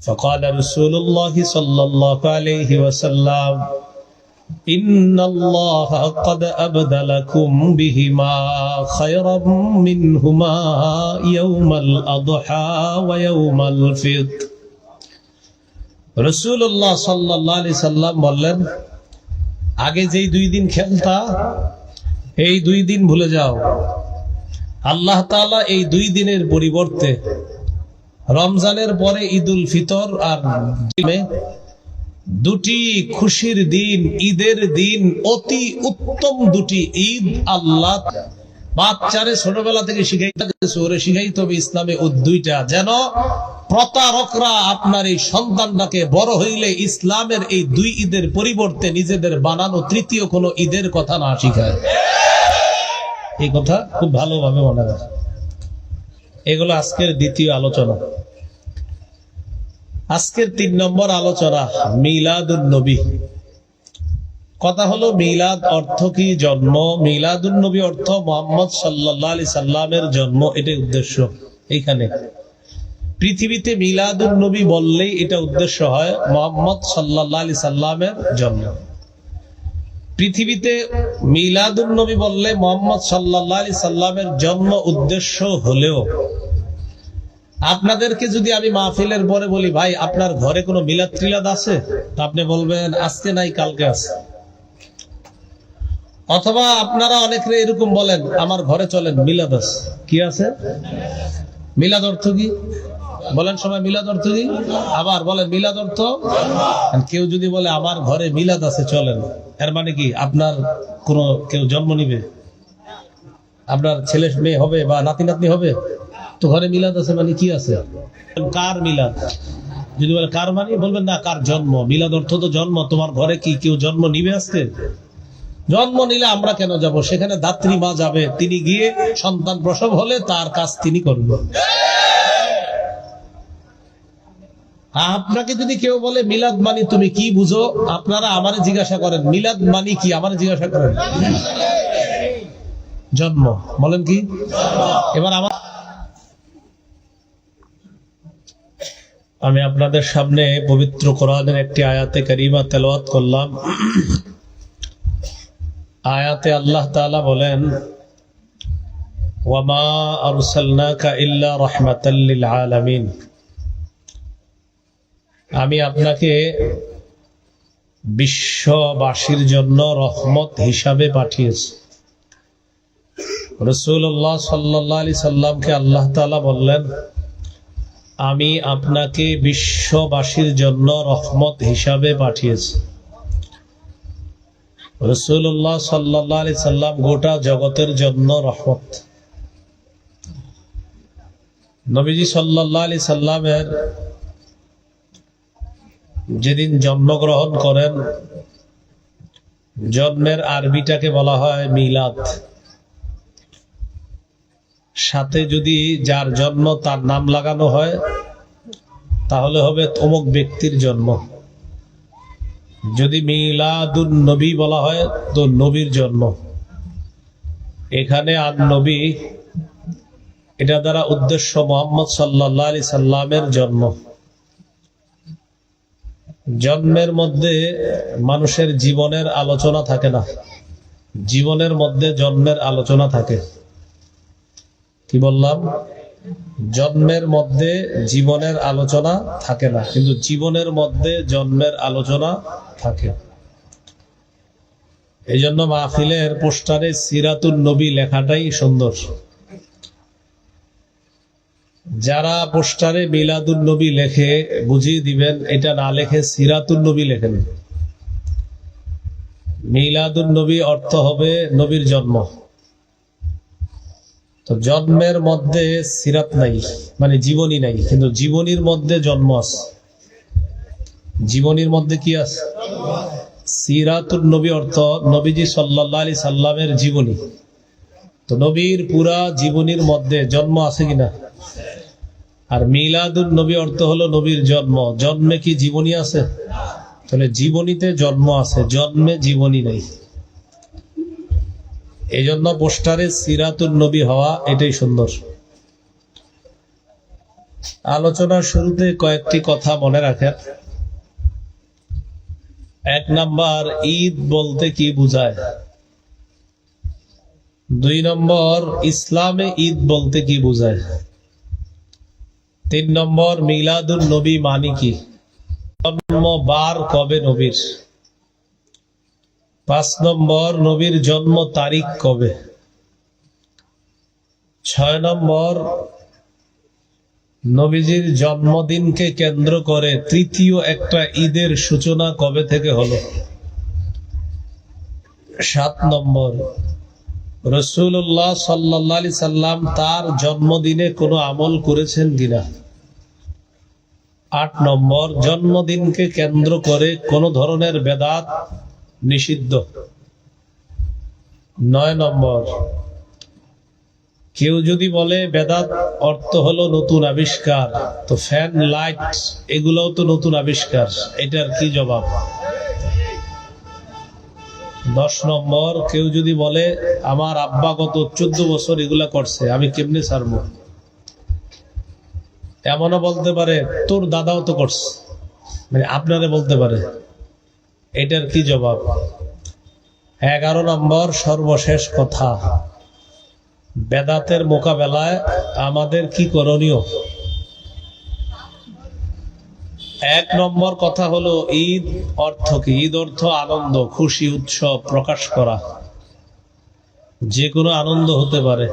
فقال رسول الله صلى الله عليه وسلم إن الله قد أبدلكم بهما خيرا منهما يوم الأضحى ويوم الفطر রাসূলুল্লাহ সাল্লাল্লাহু আলাইহি সাল্লাম বললেন, আগে যেই 2 দিন খেলতা এই 2 দিন ভুলে যাও। আল্লাহ তাআলা এই 2 দিনের পরিবর্তে রমজানের পরে ঈদুল ফিতর আর দুটি খুশির দিন, ঈদের দিন, অতি উত্তম দুটি ঈদ আল্লাহ বাচ্চারে ছোটবেলা থেকে শিখাইতে হবে ইসলামে ও দুইটা, যেন প্রতারকরা আপনার এই সন্তানটাকে বড় হইলে ইসলামের এই 2 ঈদের পরিবর্তে নিজেদের বানানো তৃতীয় কোন ঈদের কথা না শিখায়। এই কথা খুব ভালোভাবে মনে রাখে। এগুলো আজকের দ্বিতীয় আলোচনা। আজকের 3 নম্বর আলোচনা মিলাদুন নবী। কথা হলো মিলাদ অর্থ কি? জন্ম। মিলাদুন নবী অর্থ মুহাম্মদ সাল্লাল্লাহু আলাইহি সাল্লামের জন্ম, এটাই উদ্দেশ্য। এইখানে পৃথিবীতে মিলাদুন নবী বললেই এটা উদ্দেশ্য হয় মুহাম্মদ সাল্লাল্লাহু আলাইহি সাল্লামের জন্ম। পৃথিবীতে মিলাদুন নবী বললে মুহাম্মদ সাল্লাল্লাহু আলাইহি সাল্লামের জন্ম উদ্দেশ্য হলেও আপনাদেরকে যদি আমি মাহফিলের পরে বলি, ভাই আপনার ঘরে কোনো মিলাদ টিলাদ আছে, তা আপনি বলবেন আজকে নাই কালকে আছে। অথবা আপনারা অনেকে এরকম বলেন, আমার ঘরে চলেন মিলাদ আছে। কি আছে? মিলাদ অর্থ কি বলেন সবাই? মিলাদ অর্থ কি? আবার বলেন মিলাদ অর্থ। কেউ যদি বলে আমার ঘরে মিলাদ আছে চলেন, এর মানে কি আপনার কোন কেউ জন্ম নিবে, আপনার ছেলে মেয়ে হবে বা নাতি নাতনি হবে, তো ঘরে মিলাদ আছে মানে কি আছে? কার মিলাদ? যদি বলে কার মানে, বলবেন না কার জন্ম। মিলাদ অর্থ তো জন্ম। তোমার ঘরে কি কেউ জন্ম নিবে আজকে? জন্ম নিলে আমরা কেন যাব? সেখানে দাত্রী মা যাবে, তিনি গিয়ে সন্তান প্রসব হলে তার কাজ তিনি করবেন। আপনাকে যদি কেউ বলে মিলাদ মানি তুমি কি বুঝো, আপনারা আমারে জিজ্ঞাসা করেন মিলাদ মানি কি, আমারে জিজ্ঞাসা করেন। জন্ম। বলেন কি? এবার আমি আপনাদের সামনে পবিত্র কোরআনের একটি আয়াতে কারিমা তেলাওয়াত করলাম। আয়াতে আল্লাহ তাআলা বলেন, ওয়ামা আরসালনাকা ইল্লা রাহমাতাল লিল আলামিন। আমি আপনাকে বিশ্ববাসীর জন্য রহমত হিসাবে পাঠিয়েছি। রাসূলুল্লাহ সাল্লাল্লাহু আলাইহি সাল্লামকে আল্লাহ তাআলা বললেন, আমি আপনাকে বিশ্ববাসীর জন্য রহমত হিসাবে পাঠিয়েছি। রাসূলুল্লাহ সাল্লাল্লাহু আলাইহি সাল্লাম গোটা জগতের জন্য রহমত। নবীজি সাল্লাল্লাহু আলাইহি সাল্লামের যেদিন জন্মগ্রহণ করেন, জন্মের আরবিটাকে বলা হয় মিলাদ। সাথে যদি যার জন্ম তার নাম লাগানো হয় তাহলে হবে অমুক ব্যক্তির জন্ম। যদি মিলাদুন নবী বলা হয় তো নবীর জন্ম। এখানে আর নবী, এটা দ্বারা উদ্দেশ্য মুহাম্মদ সাল্লাল্লাহু আলাইহি সাল্লামের জন্ম। জন্মের মধ্যে মানুষের জীবনের আলোচনা থাকে না, জীবনের মধ্যে জন্মের আলোচনা থাকে। কি বললাম? জন্মের মধ্যে জীবনের আলোচনা থাকে না, কিন্তু জীবনের মধ্যে জন্মের আলোচনা থাকে। এই জন্য মাহফিলের পোস্টারে সিরাতুন নবী লেখাটাই সুন্দর। যারা পোস্টারে মিলাদুন নবী লেখে বুঝিয়ে দিবেন, এটা না লেখে সিরাতুন নবী লেখেন। মিলাদুন নবী অর্থ হবে নবীর জন্ম। তো জন্মের মধ্যে সিরাত নাই, মানে জীবনী নাই, কিন্তু জীবনীর মধ্যে জন্ম আছে। জীবনীর মধ্যে কি আছে? সিরাতুন নবী অর্থ নবীজি সাল্লাল্লাহু আলাইহি সাল্লামের জীবনী। তো নবীর পুরা জীবনীর মধ্যে জন্ম আছে কিনা? আর মিলাদুন নবী অর্থ হলো নবীর জন্ম। জন্মে কি জীবনী আছে? তাহলে জীবনীতে জন্ম আছে, জন্মে জীবনী নেই। এই জন্য পোস্টারে সিরাতুন নবী হওয়া এটাই সুন্দর। আলোচনার শুরুতে কয়েকটি কথা মনে রাখেন। 1 নাম্বার, ঈদ বলতে কি বোঝায়। 2 নম্বর, ইসলামে ঈদ বলতে কি বোঝায়। 3 নম্বর, মিলাদুন নবী মানে কি, জন্মবার কবে নবীর। 5 নম্বর, নবীর জন্ম তারিখ কবে। 6 নম্বর, নবীজির জন্মদিনকে কেন্দ্র করে তৃতীয় একটা ঈদের সূচনা কবে থেকে হলো। 7 নম্বর, রাসূলুল্লাহ সাল্লাল্লাহু আলাইহি সাল্লাম তার জন্মদিনে কোনো আমল করেছেন কিনা। 8 নম্বর, জন্মদিনকে কেন্দ্র করে কোন ধরনের বেদাত নিষিদ্ধ। 9 নম্বর, কেউ যদি বলে বেদাত অর্থ হলো নতুন আবিষ্কার, তো ফ্যান, লাইট এগুলোও তো নতুন আবিষ্কার, এটার কি জবাব। 10 নম্বর, কেউ যদি বলে আমার আব্বা গত 14 বছর এগুলা করছে, আমি কেমনে ছাড়বো। এমনও বলতে পারে তোর দাদাও তো করছে, মানে আপনারে বলতে পারে, এটার কি জবাব। 11 নম্বর, সর্বশেষ কথা, বেদাতের মোকাবেলায় আমাদের কি করণীয়। 1 নম্বর কথা হলো ঈদ অর্থ কি। ঈদ অর্থ আনন্দ, খুশি, উৎসব প্রকাশ করা, যে কোনো আনন্দ হতে পারে।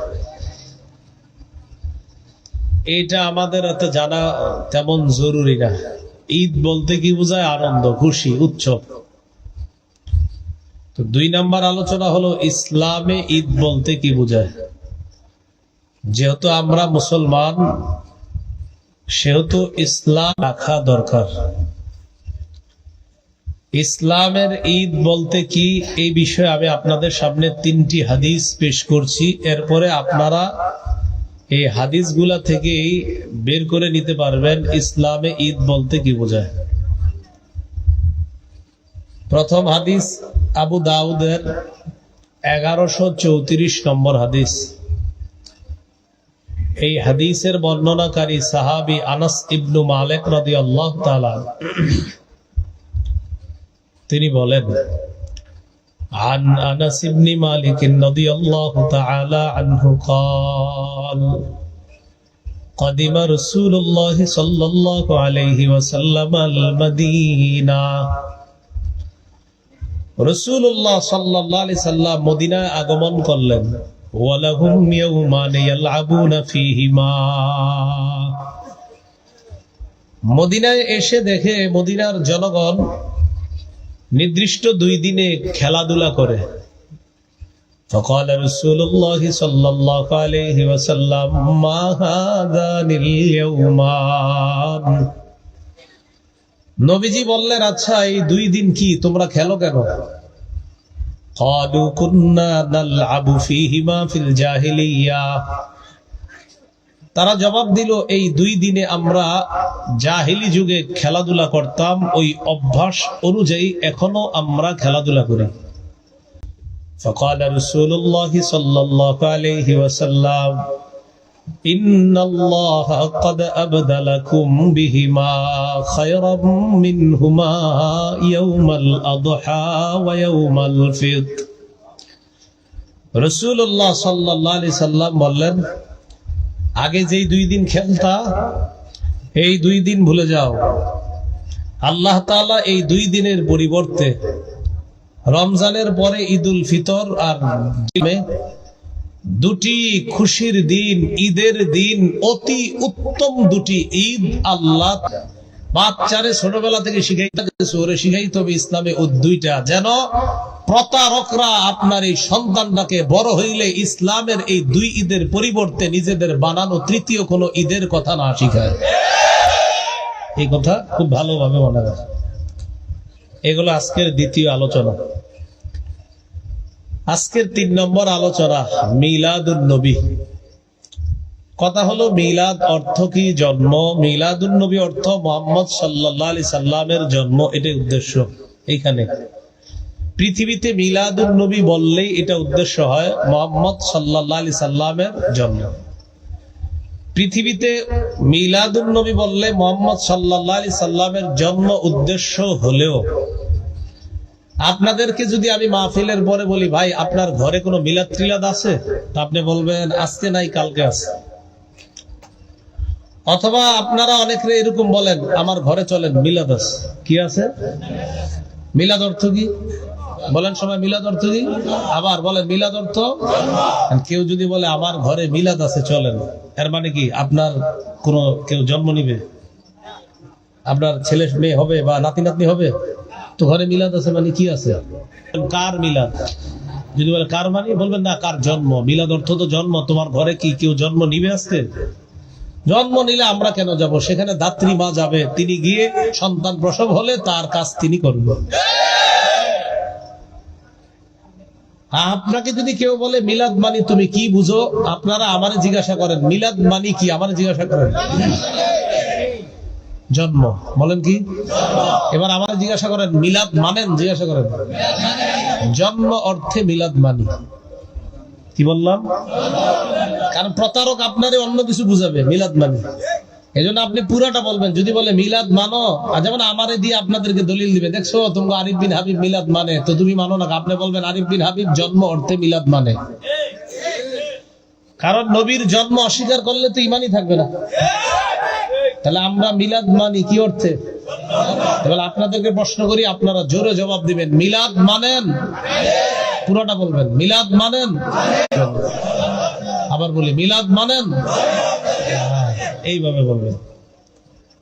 এটা আমাদের এত জানা তেমন জরুরি না। ঈদ বলতে কি বোঝায়, আনন্দ, খুশি, উৎসব। তো 2 নম্বর আলোচনা হলো ইসলামে ঈদ বলতে কি বোঝায়। যেহেতু আমরা মুসলমান, সেহেতু ইসলাম রাখা দরকার। ইসলামের ঈদ বলতে কি, এই বিষয়ে আমি আপনাদের সামনে 3টি হাদিস পেশ করছি। এরপরে আপনারা এই হাদিসগুলা থেকেই বের করে নিতে পারবেন ইসলামে ঈদ বলতে কি বোঝায়। প্রথম হাদিস আবু দাউদের 1134 নম্বর হাদিস। এই হাদিসের বর্ণনাকারী সাহাবী আনাস ইবনু মালিক রাদিয়াল্লাহু তাআলা, তিনি বলেন, عن أنس بن مالك رضي الله تعالى عنه قال قدم رسول الله صلى الله عليه وسلم المدينة। রাসূলুল্লাহ সাল্লাল্লাহু আলাইহি সাল্লাম মদিনায় আগমন করলেন। ওয়ালাহুম ইয়াউমান ইয়ালআবুনা ফীহিমা। মদিনায় এসে দেখে মদিনার জনগণ নির্দিষ্ট 2 দিনে খেলাধুলা করে। فقال رسول الله صلى الله عليه وسلم ما هذان اليومان। নবীজি বললেন, আচ্ছা এই 2 দিন কি তোমরা খেলো কেন। قالوا كنا نلعب فيهما في الجاهلية। তারা জবাব দিল, এই 2 দিনে আমরা জাহিলি যুগে খেলাধুলা করতাম, ওই অভ্যাস অনুযায়ী এখনো আমরা খেলাধুলা করি। فقال رسول الله صلى الله عليه وسلم إن الله قد أبدلكم بهما خيرا منهما يوم الأضحى ويوم الفطر। রাসূলুল্লাহ সাল্লাল্লাহু আলাইহি সাল্লাম বললেন, আগে যেই 2 দিন খেলতা, এই 2 দিন ভুলে যাও। আল্লাহ তাআলা এই 2 দিনের পরিবর্তে রমজানের পরে ঈদুল ফিতর আর 2টি খুশির দিন, ঈদের দিন, অতি উত্তম 2টি ঈদ আল্লাহ বাচ্চারে ছোটবেলা থেকে শিখাইতে হবে ইসলামে ও 2টা, যেন প্রতারকরা আপনার এই সন্তানটাকে বড় হইলে ইসলামের এই 2 ঈদের পরিবর্তে নিজেদের বানানো তৃতীয় কোনো ঈদের কথা না শিখায়। এই কথা খুব ভালোভাবে মনে রাখে। এগুলো আজকের দ্বিতীয় আলোচনা। আজকের 3 নম্বর আলোচনা মিলাদুন নবী। কথা হলো মিলাদ অর্থ কি, জন্ম। মিলাদুন নবী অর্থ মুহাম্মদ সাল্লাল্লাহু আলাইহি সাল্লামের জন্ম, এটাই উদ্দেশ্য। এইখানে পৃথিবীতে মিলাদুন নবী বললেই এটা উদ্দেশ্য হয় মুহাম্মদ সাল্লাল্লাহু আলাইহি সাল্লামের জন্ম। পৃথিবীতে মিলাদুন নবী বললে মুহাম্মদ সাল্লাল্লাহু আলাইহি সাল্লামের জন্ম উদ্দেশ্য হলেও আপনাদেরকে যদি আমি মাহফিলের পরে বলি, ভাই আপনার ঘরে কোনো মিলাদ টিলাদ আছে, তা আপনি বলবেন আজকে নাই কালকে আছে। অথবা আপনারা অনেকে এরকম বলেন, আমার ঘরে চলেন মিলাদ আছে। কি আছে? মিলাদ অর্থ কি বলেন সবাই? মিলাদ অর্থ কি? আবার বলেন মিলাদ অর্থ। কেউ যদি বলে আমার ঘরে মিলাদ আছে চলেন, এর মানে কি আপনার কোন কেউ জন্ম নিবে, আপনার ছেলে মেয়ে হবে বা নাতি নাতনি হবে, তো ঘরে মিলাদ আছে মানে কি আছে? কার মিলাদ? যদি বলে কার মানে, বলবেন না কার জন্ম। মিলাদ অর্থ তো জন্ম। তোমার ঘরে কি কেউ জন্ম নিবে আজকে? জন্ম নিলে আমরা কেন যাব? সেখানে দাত্রী মা যাবে, তিনি গিয়ে সন্তান প্রসব হলে তার কাজ তিনি করবেন। আপনাকে যদি কেউ বলে মিলাদ মানি তুমি কি বুঝো, আপনারা আমারে জিজ্ঞাসা করেন মিলাদ মানি কি, আমারে জিজ্ঞাসা করেন জন্ম। বলেন কি? এবার আমারে জিজ্ঞাসা করেন মিলাদ মানেন, জিজ্ঞাসা করেন জন্ম অর্থে মিলাদ মানি। কি বললাম? কারণ প্রতারক আপনারে অন্য কিছু বুঝাবে, মিলাদ মানি। এই জন্য আপনি পুরাটা বলবেন। যদি বলে মিলাদ মানো, আর যেমন আমারে দিয়ে আপনাদেরকে দলিল দিবে, দেখছো তোমরা আরিফ বিন হাবিব মিলাদ মানে, তো তুমি মানো না। আপনি বলবেন আরিফ বিন হাবিব জন্ম অর্থে মিলাদ মানে। কারণ নবীর জন্ম অস্বীকার করলে তো ইমানই থাকবে না। তাহলে আমরা মিলাদ মানি কি অর্থে? এবার আপনাদেরকে প্রশ্ন করি, আপনারা জোরে জবাব দিবেন মিলাদ মানেন। পুরোটা বলবেন মিলাদ মানেন। আবার বলি মিলাদ মানেন। এইভাবে বলবেন।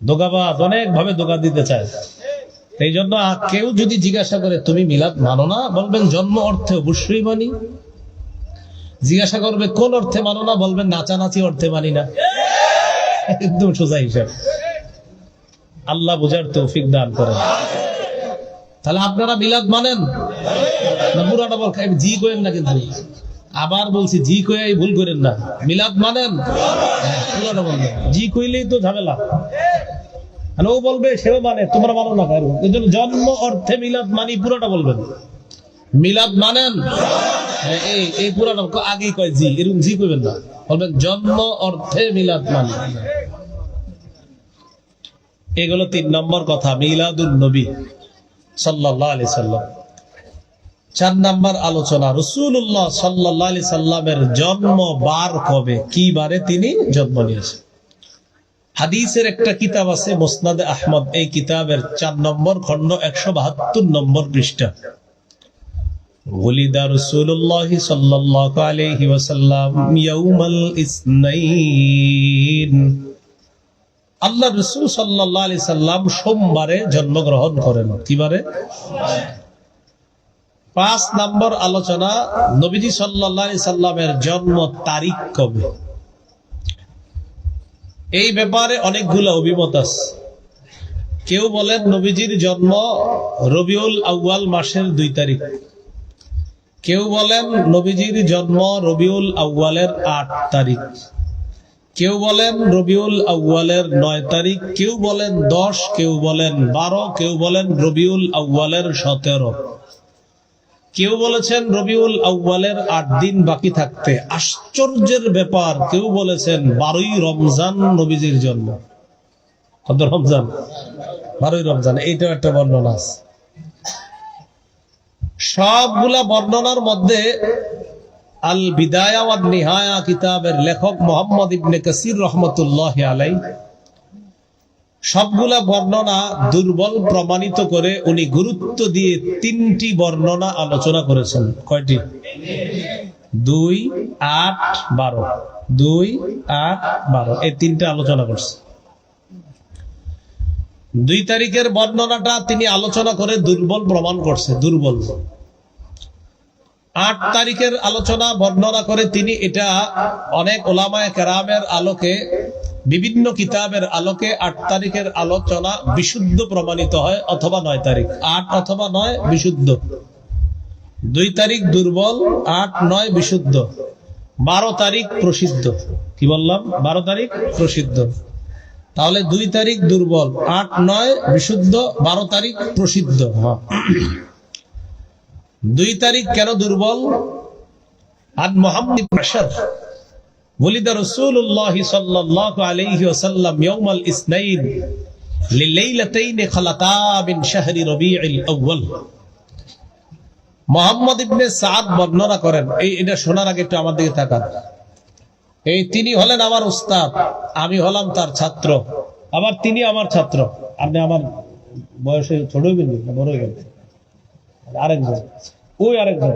দোগাবাজ অনেক ভাবে দোগা দিতে চায়। এই জন্য কেউ যদি জিজ্ঞাসা করে তুমি মিলাদ মানো না, বলবেন জন্ম অর্থে অবশ্যই মানি। জিজ্ঞাসা করবে কোন অর্থে মানো না, বলবেন নাচানাচি অর্থে মানি না। একদম সোজা হিসাব। আল্লাহ বুঝার তৌফিক দান করেন। তাহলে আপনারা মিলাদ মানেন না? পুরাটা বল জি করেন না, কিন্তু আবার বলছি জি কয়ে ভুল করেন না। মিলাদ মানেন পুরাটা বলবেন। জি কইলেই তো ঝামেলা। ও বলবে সেও মানে, তোমরা মানো না। এই জন্য জন্ম অর্থে মিলাদ মানি পুরাটা বলবেন। মিলাদ মানেন এই পুরাটা আগেই কয় জি, এরকম জি কইবেন না। বলবেন জন্ম অর্থে মিলাদ মানি। এগুলো 3 নম্বর কথা, মিলাদুন নবী সাল্লাল্লাহু আলাইহি সাল্লাম। 4 নম্বর আলোচনা, রাসূলুল্লাহ সাল্লাল্লাহু আলাইহি সাল্লামের জন্ম বার কবে, কি বারে তিনি জন্ম নিয়েছেন। হাদিসের একটা কিতাব আছে মুসনাদে আহমদ। এই কিতাবের 4 নম্বর খণ্ড 172 নম্বর পৃষ্ঠা। ওলিদা রাসূলুল্লাহ সাল্লাল্লাহু আলাইহি ওয়াসাল্লাম ইয়াউমাল ইসনাইন। আল্লাহ রাসূল সাল্লাল্লাহু আলাইহি সাল্লাম সোমবারে জন্মগ্রহণ করেন। কি বারে? 5 নম্বর আলোচনা, নবীজি সাল্লাল্লাহু আলাইহি সাল্লামের জন্ম তারিখ কবে। এই ব্যাপারে অনেকগুলো অভিমত আছে। কেউ বলেন নবীজির জন্ম রবিউল আউয়াল মাসের 2 তারিখ। কেউ বলেন নবীজির জন্ম রবিউল আউয়ালের 8 তারিখ। কেউ বলেন রবিউল আউয়ালের 9 তারিখ। কেউ বলেন 10, কেউ বলেন 12, কেউ বলেন রবিউল আউয়ালের 17। কেউ বলেছেন রবিউল আউয়ালের 8 দিন বাকি থাকতে। আশ্চর্যের ব্যাপার, কেউ বলেছেন 12ই রমজান নবীজির জন্ম। কত রমজান? 12ই রমজান। এইটাও একটা বর্ণনা আছে। সবগুলা বর্ণনার মধ্যে আল বিদায়া ওয়ান নিহায়া কিতাবের লেখক মুহাম্মদ ইবনে কাসির রাহমাতুল্লাহি আলাইহি সবগুলা বর্ণনা দুর্বল প্রমাণিত করে উনি গুরুত্ব দিয়ে 3টি বর্ণনা আলোচনা করেছেন। কয়টি? 2, 8, 12। 2, 8, 12 এই 3টা আলোচনা করছে। 2 তারিখের বর্ণনাটা তিনি আলোচনা করে দুর্বল প্রমাণ করছে, দুর্বল। 8 তারিখের আলোচনা বর্ণনা করে তিনি এটা অনেক ওলামায়ে কেরামের আলোকে, বিভিন্ন কিতাবের আলোকে 8 তারিখের আলোচনা বিশুদ্ধ প্রমাণিত হয়, অথবা 9 তারিখ। 8 অথবা 9 বিশুদ্ধ, 2 তারিখ দুর্বল, 8, 9 বিশুদ্ধ, 12 তারিখ প্রসিদ্ধ। কি বললাম? 12 তারিখ প্রসিদ্ধ। তাহলে 2 তারিখ দুর্বল, 8, 9 বিশুদ্ধ, 12 তারিখ প্রসিদ্ধ। 2 তারিখ কেন দুর্বল? আন মুহাম্মদ ওয়ালিদা রাসূলুল্লাহ সাল্লাল্লাহু আলাইহি ওয়াসাল্লাম ইয়াউমাল ইসনাইন লিলাইলাতাইন খালাতা মিন শাহরি রবিউল আউয়াল। মুহাম্মদ ইবনে সাদ বর্ণনা করেন, এটা শোনার আগে একটু আমার দিকে তাকান। তিনি হলেন আমার উস্তাদ, আমি হলাম তার ছাত্র, আবার তিনি আমার ছাত্র। আপনি আমার বয়সে ছোট হইবেন না বড় হইবেন? আরেকজন, ওই আরেকজন,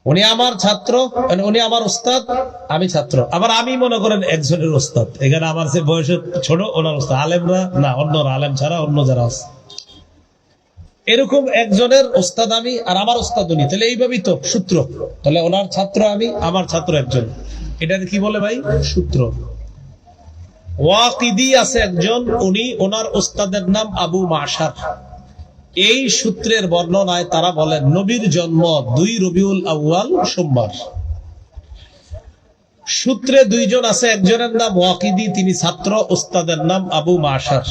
উনি আমার ছাত্র, উনি আমার উস্তাদ, আমি ছাত্র। আবার আমি মনে করেন একজনের উস্তাদ, এখানে আমার যে বয়সে ছোট ওনার উস্তাদ, আলেমরা না, অন্যরা, আলেম ছাড়া অন্য যারা আছে এরকম একজনের উস্তাদ আমি, আর আমার উস্তাদ উনি। তাহলে এইভাবেই তো সূত্র। তাহলে ওনার ছাত্র আমি, আমার ছাত্র একজন, এটা কি বলে ভাই? সূত্র। ওয়াকিদি আছে একজন, উনি, ওনার উস্তাদের নাম আবু মাশার। এই সূত্রের বর্ণনায় তারা বলেন নবীর জন্ম 2 রবিউল আউয়াল সোমবার। সূত্রে দুইজন আছে, একজনের নাম ওয়াকিদি, তিনি ছাত্র, উস্তাদের নাম আবু মাশার।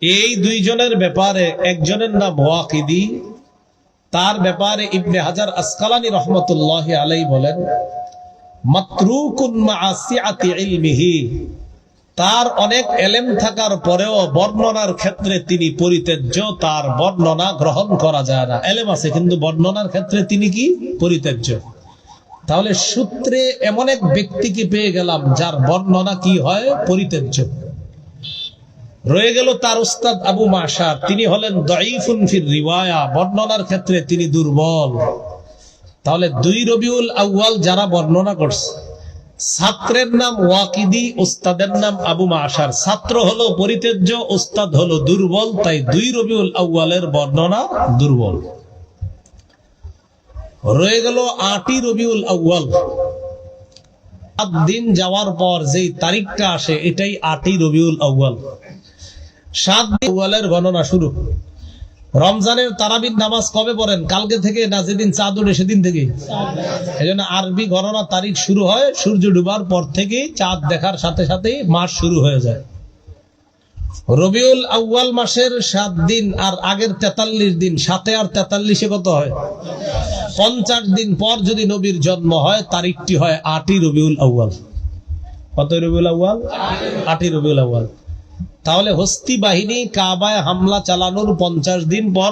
এই দুইজনের ব্যাপারে একজনের নাম ওয়াকিদি, তার ব্যাপারে ইবনে হাজার আসকালানী রহমতুল্লাহি আলাইহি বলেন মাতরুকুন মা সিআতি ইলমিহি, তার অনেক এলেম থাকার পরেও বর্ণনার ক্ষেত্রে তিনি পরিত্যাজ্য, তার বর্ণনা গ্রহণ করা যায় না। এলেম আছে কিন্তু বর্ণনার ক্ষেত্রে তিনি কি? পরিত্যাজ্য। তাহলে সূত্রে এমন এক ব্যক্তিকে পেয়ে গেলাম যার বর্ণনা কি হয়? পরিত্যাজ্য। রয়ে গেল তার উস্তাদ আবু মাশার, তিনি হলেন দাঈফুন ফির রিওয়ায়া, বর্ণনার ক্ষেত্রে তিনি দুর্বল। তাহলে 2 রবিউল আউয়াল যারা বর্ণনা করছে, ছাত্রের নাম ওয়াকিদি, উস্তাদের নাম আবু মাশার। ছাত্র হলো পরিত্যাজ্য, উস্তাদ হলো দুর্বল, তাই 2 রবিউল আউয়ালের বর্ণনা দুর্বল। রয়ে গেল 8ই রবিউল আউয়াল। 7 দিন যাওয়ার পর যেই তারিখটা আসে এটাই 8ই রবিউল আউয়াল। 7 দিন আউয়ালের গণনা শুরু। রমজানের তারাবির নামাজ কবে পড়েন? কালকে থেকে না, যেদিন চাঁদ ওঠে সেদিন থেকে। এজন্য আরবি গণনা তারিখ শুরু হয় সূর্য ডুবার পর থেকে, চাঁদ দেখার সাথে সাথেই মাস শুরু হয়ে যায়। রবিউল আউয়াল মাসের 7 দিন আর আগের 43 দিন, 7 আর 43 কত হয়? 50 দিন পর যদি নবীর জন্ম হয়, তারিখটি হয় 8ই রবিউল আউয়াল। কত রবিউল আউয়াল? 8ই রবিউল আউয়াল। তাহলে হস্তি বাহিনী কাবায় হামলা চালানোর 50 দিন পর